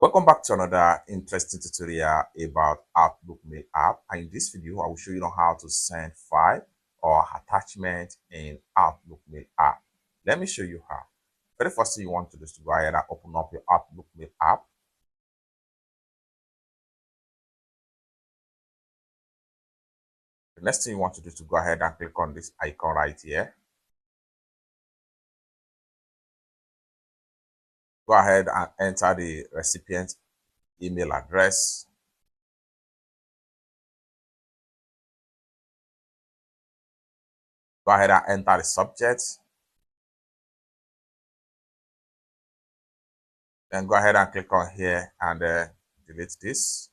Welcome back to another interesting tutorial about Outlook Mail app. And in this video, I will show you how to send file or attachment in Outlook Mail app. Let me show you how. Very first thing you want to do is to go ahead and open up your Outlook Mail app. The next thing you want to do is to go ahead and click on this icon right here. Go ahead and enter the recipient email address. Go ahead and enter the subject. Then go ahead and click on here and delete this.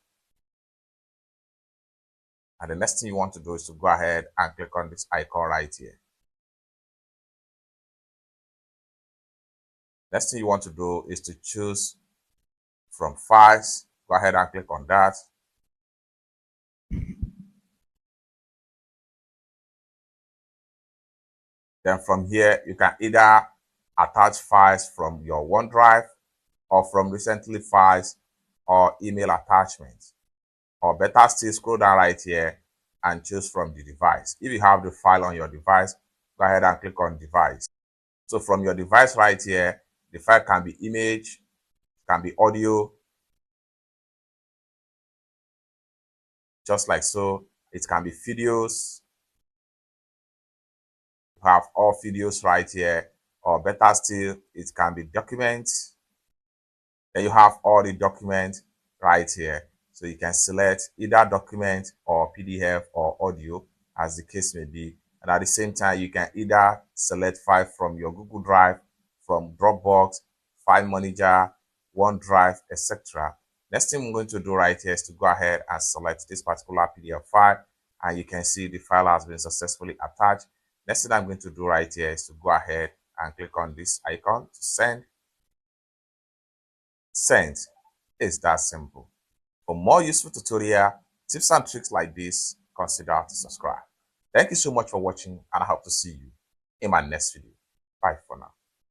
And the next thing you want to do is to go ahead and click on this icon right here. Next thing you want to do is to choose from files. Go ahead and click on that. Then from here, you can either attach files from your OneDrive or from recently files or email attachments. Or better still, scroll down right here and choose from the device. If you have the file on your device, go ahead and click on device. So from your device right here, the file can be image, can be audio, just like so. It can be videos. You have all videos right here, or better still, it can be documents. Then you have all the documents right here. So you can select either document or PDF or audio as the case may be. And at the same time, you can either select file from your Google Drive, from Dropbox, File Manager, OneDrive, etc. Next thing I'm going to do right here is to go ahead and select this particular PDF file, and you can see the file has been successfully attached. Next thing I'm going to do right here is to go ahead and click on this icon to send. Send. It's that simple. For more useful tutorial, tips and tricks like this, consider to subscribe. Thank you so much for watching, and I hope to see you in my next video. Bye for now.